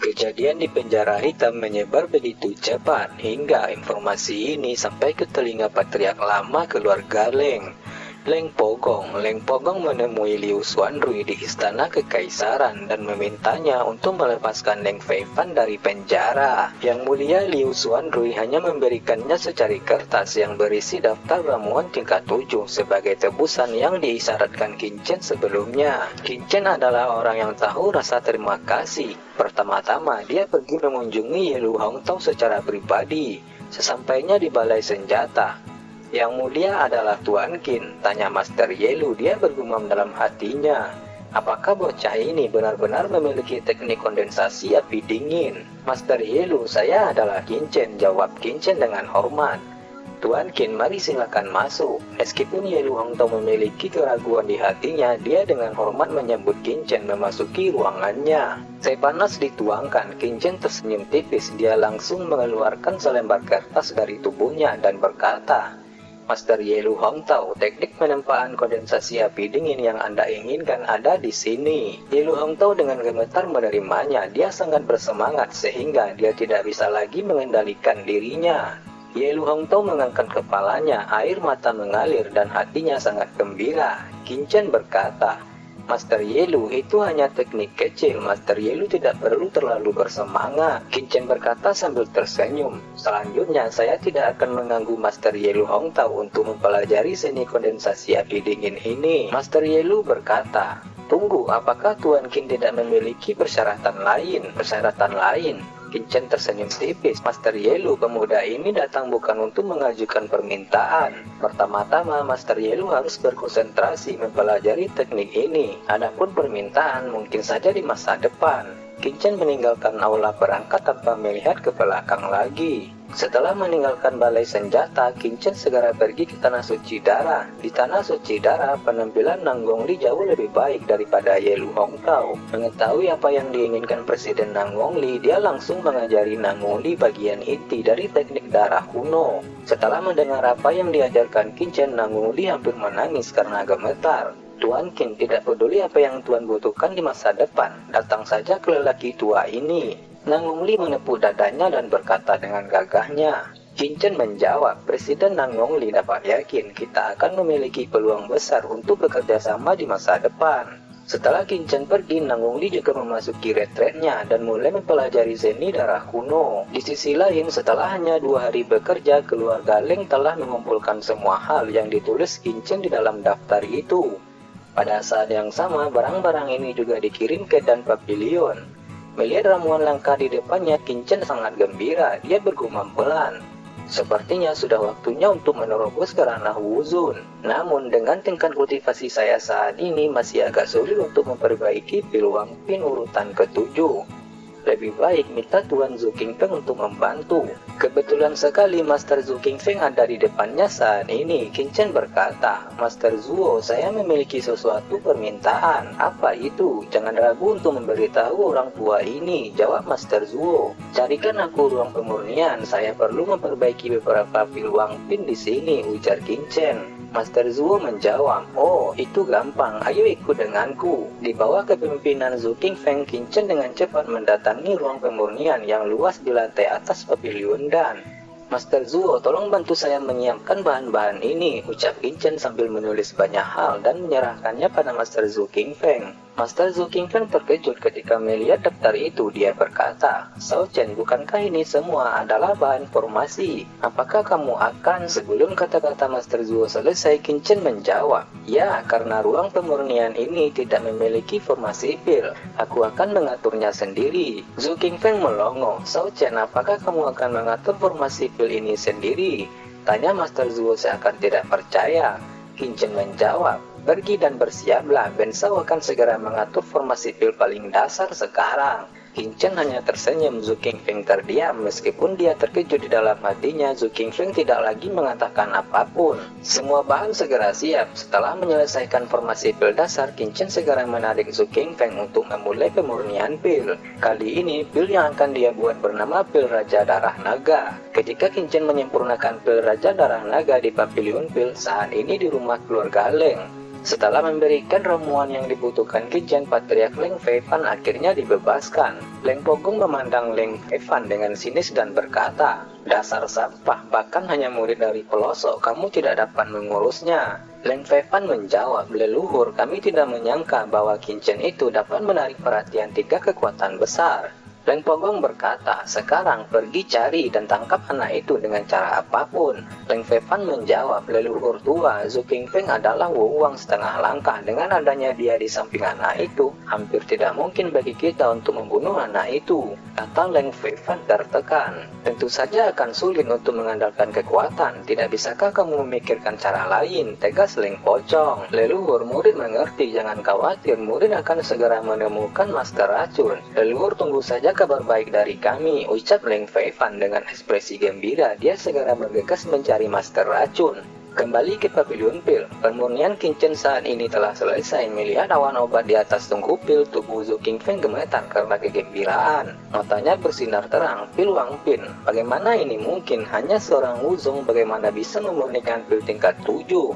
Kejadian di penjara hitam menyebar begitu cepat hingga informasi ini sampai ke telinga patriark lama keluarga Leng. Leng Pogong menemui Liu Xuanrui di istana kekaisaran dan memintanya untuk melepaskan Leng Feifan dari penjara. Yang mulia Liu Xuanrui hanya memberikannya secari kertas yang berisi daftar ramuan tingkat 7 sebagai tebusan yang diisyaratkan Qin Chen sebelumnya. Qin Chen adalah orang yang tahu rasa terima kasih. Pertama-tama dia pergi mengunjungi Ye Lu Hongtao secara pribadi. Sesampainya di balai senjata, yang mulia adalah Tuan Qin, tanya Master Ye Lu. Dia bergumam dalam hatinya, apakah bocah ini benar-benar memiliki teknik kondensasi api dingin? Master Ye Lu, saya adalah Qin Chen, jawab Qin Chen dengan hormat. Tuan Qin, mari silakan masuk. Meskipun Ye Lu Hongtao memiliki keraguan di hatinya, dia dengan hormat menyambut Qin Chen memasuki ruangannya. Teh panas dituangkan, Qin Chen tersenyum tipis. Dia langsung mengeluarkan selembar kertas dari tubuhnya dan berkata, Master Ye Lu Hongtao, teknik penempaan kondensasi api dingin yang Anda inginkan ada di sini. Ye Lu Hongtao dengan gemetar menerimanya. Dia sangat bersemangat sehingga dia tidak bisa lagi mengendalikan dirinya. Ye Lu Hongtao mengangkat kepalanya, air mata mengalir dan hatinya sangat gembira. Qin Chen berkata, Master Ye Lu, itu hanya teknik kecil. Master Ye Lu tidak perlu terlalu bersemangat. Qin Chen berkata sambil tersenyum. Selanjutnya, saya tidak akan mengganggu Master Ye Lu Hongtao untuk mempelajari seni kondensasi api dingin ini. Master Ye Lu berkata, tunggu, apakah Tuan Qin tidak memiliki persyaratan lain? Qin Chen tersenyum tipis. Master Ye Lu, pemuda ini datang bukan untuk mengajukan permintaan. Pertama-tama, Master Ye Lu harus berkonsentrasi mempelajari teknik ini. Adapun permintaan mungkin saja di masa depan. Qin Chen meninggalkan aula perangkat tanpa melihat ke belakang lagi. Setelah meninggalkan balai senjata, Qin Chen segera pergi ke Tanah Suci Darah. Di Tanah Suci Darah, penampilan Nang Gongli jauh lebih baik daripada Ye Lu Hongtao. Mengetahui apa yang diinginkan Presiden Nang Gongli, dia langsung mengajari Nang Gongli bagian inti dari teknik darah kuno. Setelah mendengar apa yang diajarkan Qin Chen, Nang Gongli hampir menangis karena gemetar. Tuan Qin, tidak peduli apa yang Tuan butuhkan di masa depan, datang saja ke lelaki tua ini. Nang Gongli menepuk dadanya dan berkata dengan gagahnya. Qin Chen menjawab, Presiden Nang Gongli dapat yakin kita akan memiliki peluang besar untuk bekerja sama di masa depan. Setelah Qin Chen pergi, Nang Gongli juga memasuki retretnya dan mulai mempelajari seni darah kuno. Di sisi lain, setelah hanya 2 hari bekerja, keluarga Leng telah mengumpulkan semua hal yang ditulis Qin Chen di dalam daftar itu. Pada saat yang sama, barang-barang ini juga dikirim ke Dan Pavilion. Melihat ramuan langka di depannya, Qin Chen sangat gembira. Dia bergumam pelan, sepertinya sudah waktunya untuk menerobos ke ranah Wuzun. Namun dengan tingkat kultivasi saya saat ini masih agak sulit untuk memperbaiki pil Wang Pin urutan ke-7. Lebih baik minta Tuan Zhu Qingfeng untuk membantu. Kebetulan sekali Master Zhu Qingfeng ada di depannya saat ini. Qin Chen berkata, Master Zuo, saya memiliki sesuatu permintaan. Apa itu? Jangan ragu untuk memberitahu orang tua ini, jawab Master Zuo. Carikan aku ruang pemurnian. Saya perlu memperbaiki beberapa pil Wang Pin di sini, ujar Qin Chen. Master Zuo menjawab, oh itu gampang, ayo ikut denganku. Di bawah kepemimpinan Zhu Qingfeng, Qin Chen dengan cepat mendatangi ruang pemurnian yang luas di lantai atas pavilion Dan. Master Zuo, tolong bantu saya menyiapkan bahan-bahan ini, ucap Qin Chen sambil menulis banyak hal dan menyerahkannya pada Master Zhu Qingfeng. Master Zhu Qingfeng terkejut ketika melihat daftar itu. Dia berkata, Shao Chen, bukankah ini semua adalah bahan formasi? Apakah kamu akan? Sebelum kata-kata Master Zuo selesai, Qin Chen menjawab, ya, karena ruang pemurnian ini tidak memiliki formasi pil, aku akan mengaturnya sendiri. Zhu Qingfeng melongo, Shao Chen, apakah kamu akan mengatur formasi pil ini sendiri? Tanya Master Zuo seakan tidak percaya. Qin Chen menjawab, pergi dan bersiaplah, Ben Shao akan segera mengatur formasi pil paling dasar sekarang. Qin Chen hanya tersenyum. Zhu Qingfeng terdiam. Meskipun dia terkejut di dalam hatinya, Zhu Qingfeng tidak lagi mengatakan apapun. Semua bahan segera siap. Setelah menyelesaikan formasi pil dasar, Qin Chen segera menarik Zhu Qingfeng untuk memulai pemurnian pil. Kali ini, pil yang akan dia buat bernama pil Raja Darah Naga. Ketika Qin Chen menyempurnakan pil Raja Darah Naga di pavilion pil, saat ini di rumah keluarga Leng, Setelah memberikan ramuan yang dibutuhkan Kincen, patriark Leng Feifan akhirnya dibebaskan. Leng Pogong memandang Leng Feifan dengan sinis dan berkata, "Dasar sampah, bahkan hanya murid dari pelosok, kamu tidak dapat mengurusnya." Leng Feifan menjawab, "Leluhur, kami tidak menyangka bahwa Kincen itu dapat menarik perhatian 3 kekuatan besar." Leng Pogong berkata, "Sekarang pergi cari dan tangkap anak itu dengan cara apapun." Leng Feifan menjawab, "Leluhur tua, Zhu Qingfeng adalah Wuwang setengah langkah. Dengan adanya dia di samping anak itu, hampir tidak mungkin bagi kita untuk membunuh anak itu." Kata Leng Feifan tertekan. "Tentu saja akan sulit untuk mengandalkan kekuatan. Tidak bisakah kamu memikirkan cara lain?" tegas Leng Pocong. "Leluhur, murid mengerti, jangan khawatir, murid akan segera menemukan master racun. Leluhur tunggu saja kabar baik dari kami," ucap Leng Feifan dengan ekspresi gembira. Dia segera bergegas mencari master racun. Kembali ke Pavilion Pil, pemurnian Kincen saat ini telah selesai. Melihat awan obat di atas tungku pil, tubuh Zhu Qingfeng gemetar karena kegembiraan. Matanya bersinar terang. "Pil Wang Pin, bagaimana ini mungkin? Hanya seorang Wuzong bagaimana bisa memurnikan pil tingkat 7?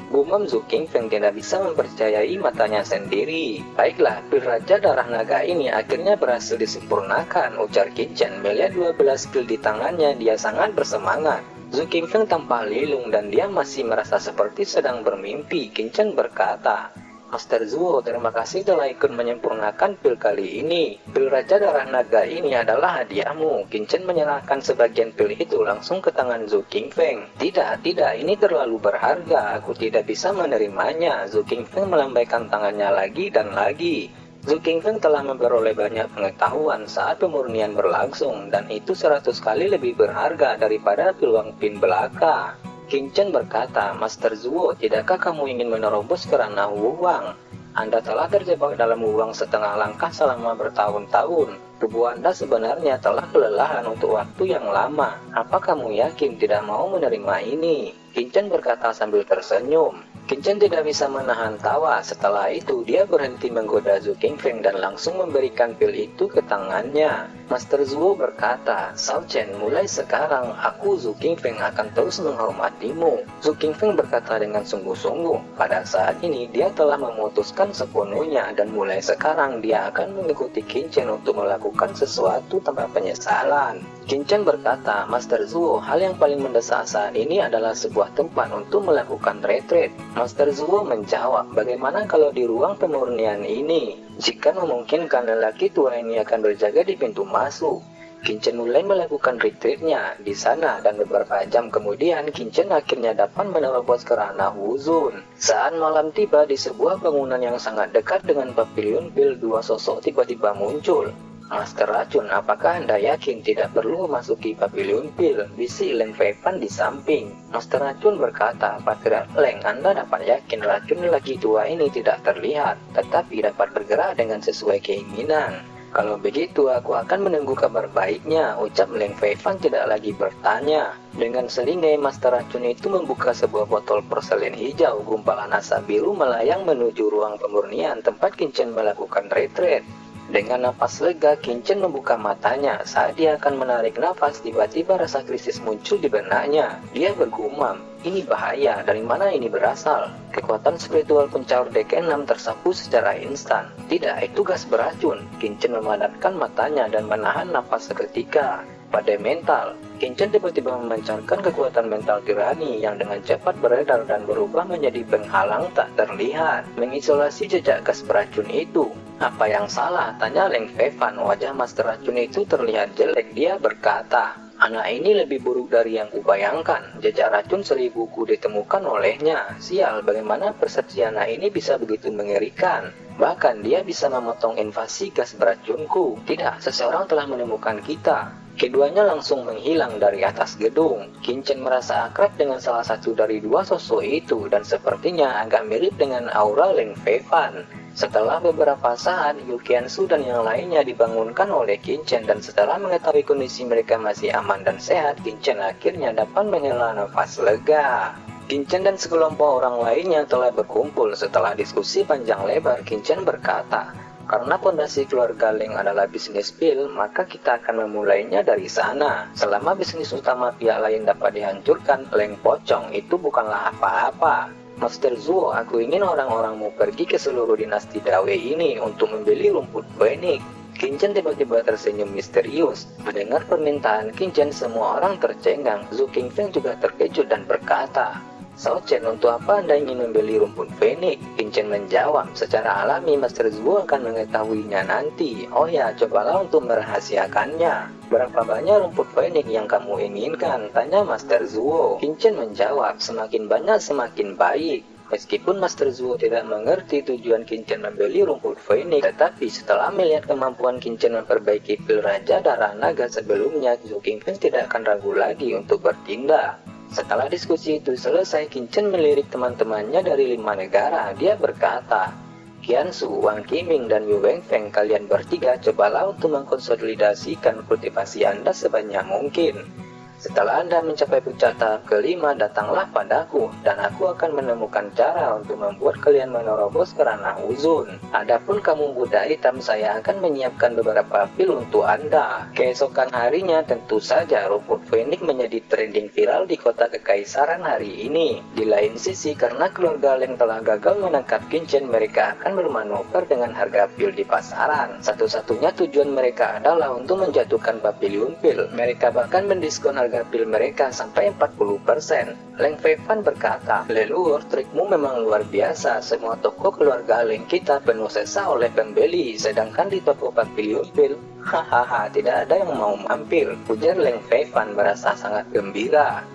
Gumam Zhu Qingfeng tidak bisa mempercayai matanya sendiri. "Baiklah, pil Raja Darah Naga ini akhirnya berhasil disempurnakan," ujar Kincen. Melihat 12 pil di tangannya, dia sangat bersemangat. Zhu Qingfeng tampak lilung dan dia masih merasa seperti sedang bermimpi. Kincen berkata, "Master Zuo, terima kasih telah ikut menyempurnakan pil kali ini. Pil Raja Darah Naga ini adalah hadiahmu." Kincen menyerahkan sebagian pil itu langsung ke tangan Zhu Qingfeng. Tidak, ini terlalu berharga. Aku tidak bisa menerimanya." Zhu Qingfeng melambaikan tangannya lagi dan lagi. Zhu Qingfeng telah memperoleh banyak pengetahuan saat pemurnian berlangsung, dan itu 100 kali lebih berharga daripada pil Wang Pin belaka. Kincen berkata, "Master Zuo, tidakkah kamu ingin menerobos ke ranah Wuwang? Anda telah terjebak dalam Wuwang setengah langkah selama bertahun-tahun. Tubuh Anda sebenarnya telah kelelahan untuk waktu yang lama. Apa kamu yakin tidak mau menerima ini?" Kincen berkata sambil tersenyum. Kincen tidak bisa menahan tawa. Setelah itu, dia berhenti menggoda Zhu Qingfeng dan langsung memberikan pil itu ke tangannya. Master Zuo berkata, "Shao Chen, mulai sekarang, aku Zhu Qingfeng akan terus menghormatimu." Zhu Qingfeng berkata dengan sungguh-sungguh. Pada saat ini, dia telah memutuskan sepenuhnya, dan mulai sekarang dia akan mengikuti Kincen untuk melakukan sesuatu tanpa penyesalan. Kincen berkata, "Master Zuo, hal yang paling mendesak saat ini adalah sebuah tempat untuk melakukan retreat." Master Zuo menjawab, "Bagaimana kalau di ruang pemurnian ini? Jika memungkinkan, lelaki tua ini akan berjaga di pintu masuk." Kincen mulai melakukan retreatnya di sana, dan beberapa jam kemudian Kincen akhirnya dapat menerobos ke ranah Wuzun. Saat malam tiba, di sebuah bangunan yang sangat dekat dengan Pavilion Pil, 2 sosok tiba-tiba muncul. "Master Racun, apakah Anda yakin tidak perlu memasuki Pavilion Pil?" bisik Leng Feifan di samping. Master Racun berkata, "Patriark Leng, Anda dapat yakin racun lelaki tua ini tidak terlihat, tetapi dapat bergerak dengan sesuai keinginan. Kalau begitu, aku akan menunggu kabar baiknya," ucap Leng Feifan tidak lagi bertanya. Dengan selingai, Master Racun itu membuka sebuah botol porselen hijau. Gumpalan asap biru melayang menuju ruang pemurnian tempat Kincen melakukan retreat. Dengan napas lega, Kincen membuka matanya. Saat dia akan menarik nafas, tiba-tiba rasa krisis muncul di benaknya. Dia bergumam, "Ini bahaya, dari mana ini berasal?" Kekuatan spiritual pencaur DK6 tersapu secara instan. "Tidak, itu gas beracun." Kincen memadamkan matanya dan menahan napas seketika. Pada mental, Kincen tiba-tiba memancarkan kekuatan mental tirani yang dengan cepat beredar dan berubah menjadi penghalang tak terlihat, mengisolasi jejak gas beracun itu. "Apa yang salah?" tanya Leng Feifan. Wajah Master Racun itu terlihat jelek. Dia berkata, "Anak ini lebih buruk dari yang kubayangkan. Jejak racun 1000 ditemukan olehnya. Sial, bagaimana persepsi anak ini bisa begitu mengerikan. Bahkan dia bisa memotong invasi gas beracunku. Tidak, seseorang telah menemukan kita." Keduanya langsung menghilang dari atas gedung. Kincen merasa akrab dengan salah satu dari 2 sosok itu, dan sepertinya agak mirip dengan aura Leng Feifan. Setelah beberapa saat, Yu Qiansu dan yang lainnya dibangunkan oleh Kincen, dan setelah mengetahui kondisi mereka masih aman dan sehat, Kincen akhirnya dapat menghela nafas lega. Kincen dan sekelompok orang lainnya telah berkumpul. Setelah diskusi panjang lebar, Kincen berkata, "Karena fondasi keluarga Leng adalah bisnis pil, maka kita akan memulainya dari sana. Selama bisnis utama pihak lain dapat dihancurkan, Leng Pocong itu bukanlah apa-apa." Master Zuo, aku ingin orang-orangmu pergi ke seluruh dinasti Dawei ini untuk membeli rumput Phoenix. Qin Chen tiba-tiba tersenyum misterius. Mendengar permintaan Qin Chen, semua orang tercengang. Zhu Qingfeng juga terkejut dan berkata, "Shao Chen, untuk apa Anda ingin membeli rumput Phoenix?" Qin Chen menjawab, "Secara alami Master Zuo akan mengetahuinya nanti. Oh ya, cobalah untuk merahasiakannya." "Berapa banyak rumput Phoenix yang kamu inginkan?" tanya Master Zuo. Qin Chen menjawab, "Semakin banyak semakin baik." Meskipun Master Zuo tidak mengerti tujuan Qin Chen membeli rumput Phoenix, tetapi setelah melihat kemampuan Qin Chen memperbaiki pil Raja Darah Naga sebelumnya, Zhu Qingfeng tidak akan ragu lagi untuk bertindak. Setelah diskusi itu selesai, Qin Chen melirik teman-temannya dari 5 negara. Dia berkata, "Qiansu, Wang Qiming, dan Yu Wenfeng, kalian bertiga cobalah untuk mengkonsolidasikan kultivasi Anda sebanyak mungkin. Setelah Anda mencapai puncak tahap kelima, datanglah padaku, dan aku akan menemukan cara untuk membuat kalian menerobos ke ranah uzun. Adapun kamu Buddha Hitam, saya akan menyiapkan beberapa pil untuk Anda." Keesokan harinya, tentu saja rumput Phoenix menjadi trending viral di kota kekaisaran hari ini. Di lain sisi, karena keluarga Leng telah gagal menangkap Qin Chen, mereka akan bermanuver dengan harga pil di pasaran. Satu-satunya tujuan mereka adalah untuk menjatuhkan Papiliun Pil. Mereka bahkan mendiskon harga pil mereka sampai 40%. Leng Feifan berkata, "Leluhur, trikmu memang luar biasa. Semua toko keluarga Leng kita penuh sesa oleh pembeli, sedangkan di toko Papiliun Pil, hahaha, tidak ada yang mau mampir," ujar Leng Feifan merasa sangat gembira.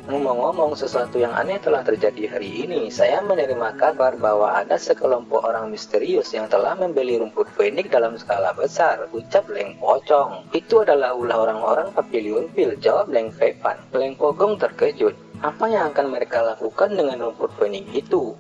"Ngomong-ngomong, sesuatu yang aneh telah terjadi hari ini. Saya menerima kabar bahwa ada sekelompok orang misterius yang telah membeli rumput Phoenix dalam skala besar," ucap Leng Pocong. "Itu adalah ulah orang-orang Papiliun Pil," jawab Leng Feifan. Leng Pogong terkejut. Apa yang akan mereka lakukan dengan rumput Phoenix itu?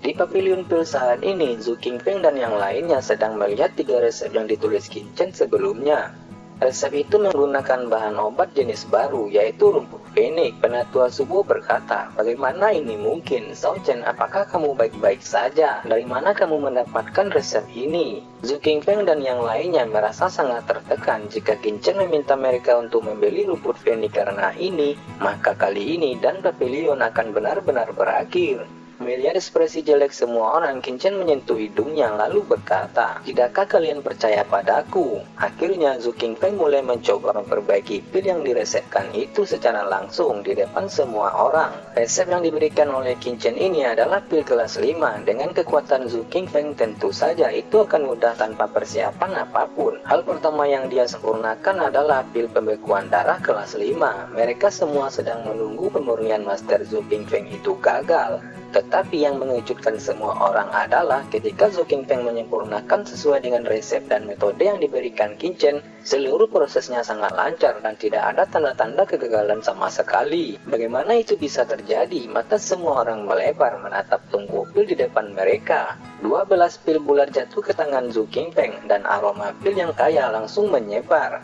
Di Papiliun Pil saat ini, Zhu Qingfeng dan yang lainnya sedang melihat 3 resep yang ditulis Qin Chen sebelumnya. Resep itu menggunakan bahan obat jenis baru, yaitu rumput Phoenix. Penatua Subuh berkata, "Bagaimana ini mungkin? Shao Chen, apakah kamu baik-baik saja? Dari mana kamu mendapatkan resep ini?" Zhu Qingfeng dan yang lainnya merasa sangat tertekan. Jika Qin Chen meminta mereka untuk membeli rumput Phoenix karena ini, maka kali ini dan Papilion akan benar-benar berakhir. Melihat ekspresi jelek semua orang, Qin Chen menyentuh hidungnya lalu berkata, "Tidakkah kalian percaya padaku?" Akhirnya Zhu Qingfeng mulai mencoba memperbaiki pil yang diresepkan itu secara langsung di depan semua orang. Resep yang diberikan oleh Qin Chen ini adalah pil kelas 5. Dengan kekuatan Zhu Qingfeng, tentu saja itu akan mudah tanpa persiapan apapun. Hal pertama yang dia sempurnakan adalah pil pembekuan darah kelas 5. Mereka semua sedang menunggu pemurnian Master Zhu Qingfeng itu gagal. Tetapi yang mengejutkan semua orang adalah ketika Zhu Qingfeng menyempurnakan sesuai dengan resep dan metode yang diberikan Qin Chen, seluruh prosesnya sangat lancar dan tidak ada tanda-tanda kegagalan sama sekali. Bagaimana itu bisa terjadi? Mata semua orang melebar menatap tungku pil di depan mereka. 12 pil bulat jatuh ke tangan Zhu Qingfeng dan aroma pil yang kaya langsung menyebar.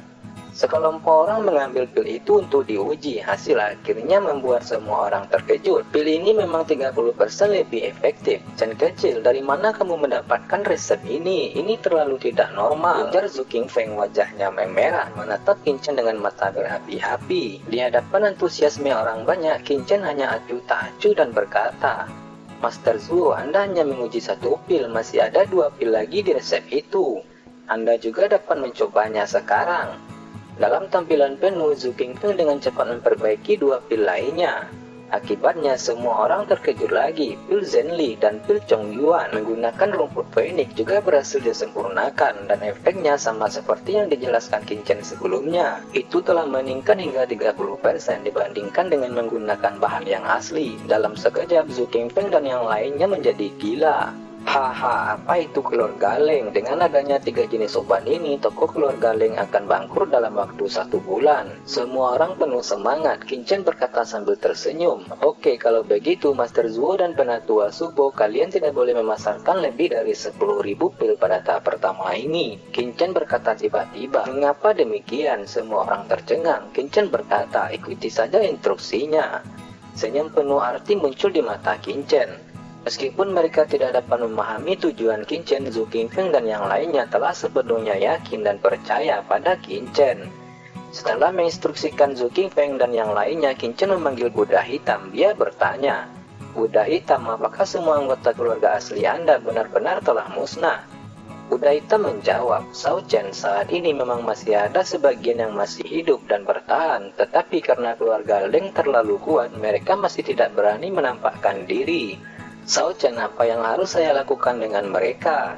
Sekelompok orang mengambil pil itu untuk diuji. Hasil akhirnya membuat semua orang terkejut. Pil ini memang 30% lebih efektif. "Chen kecil, dari mana kamu mendapatkan resep ini? Ini terlalu tidak normal," ujar Zhu Qingfeng. Wajahnya memerah, menatap Qin Chen dengan mata berapi-api. Di hadapan antusiasme orang banyak, Qin Chen hanya acuh tak acuh dan berkata, "Master Zhu, Anda hanya menguji 1 pil, masih ada 2 pil lagi di resep itu. Anda juga dapat mencobanya sekarang." Dalam tampilan penuh, Zhu Qingfeng dengan cepat memperbaiki 2 pil lainnya. Akibatnya semua orang terkejut lagi. Pil Zhenli dan pil Chongyuan menggunakan rumput Phoenix juga berhasil disempurnakan dan efeknya sama seperti yang dijelaskan Qin Chen sebelumnya. Itu telah meningkat hingga 30% dibandingkan dengan menggunakan bahan yang asli. Dalam sekejap, Zhu Qingfeng dan yang lainnya menjadi gila. Haha, apa itu keluarga Leng? Dengan adanya 3 jenis obat ini, toko keluarga Leng akan bangkrut dalam waktu 1 bulan. Semua orang penuh semangat. Qin Chen berkata sambil tersenyum, "Oke, kalau begitu Master Zuo dan Penatua Subo, kalian tidak boleh memasarkan lebih dari 10.000 pil pada tahap pertama ini." Qin Chen berkata tiba-tiba, "Mengapa demikian?" Semua orang tercengang. Qin Chen berkata, "Ikuti saja instruksinya." Senyum penuh arti muncul di mata Qin Chen. Meskipun mereka tidak dapat memahami tujuan Qin Chen, Zhu Qingfeng dan yang lainnya telah sepenuhnya yakin dan percaya pada Qin Chen. Setelah menginstruksikan Zhu Qingfeng dan yang lainnya, Qin Chen memanggil Buddha Hitam. Dia bertanya, Kuda hitam, apakah semua anggota keluarga asli Anda benar-benar telah musnah? Kuda hitam menjawab, Shao Chen, saat ini memang masih ada sebagian yang masih hidup dan bertahan, tetapi karena keluarga Leng terlalu kuat, mereka masih tidak berani menampakkan diri. Shao Chen, apa yang harus saya lakukan dengan mereka?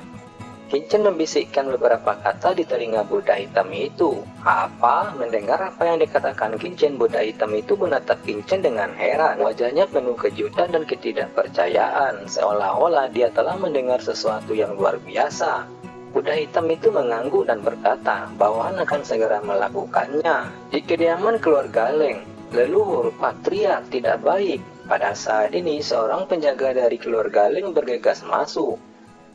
Qin Chen membisikkan beberapa kata di telinga Buddha hitam itu. Apa? Mendengar apa yang dikatakan Qin Chen, Buddha hitam itu menatap Qin Chen dengan heran. Wajahnya penuh kejutan dan ketidakpercayaan, seolah-olah dia telah mendengar sesuatu yang luar biasa. Buddha hitam itu mengangguk dan berkata, bawahan akan segera melakukannya. Di kediaman keluarga Leng, leluhur patriark tidak baik. Pada saat ini, seorang penjaga dari keluarga Leng bergegas masuk.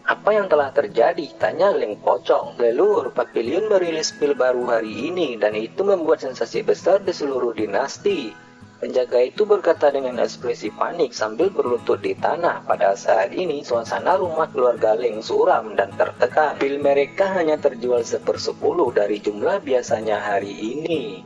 Apa yang telah terjadi? Tanya Leng Pocong. Leluhur Papilion merilis pil baru hari ini dan itu membuat sensasi besar di seluruh dinasti. Penjaga itu berkata dengan ekspresi panik sambil berlutut di tanah. Pada saat ini suasana rumah keluarga Leng suram dan tertekan. Pil mereka hanya terjual 1/10 dari jumlah biasanya hari ini.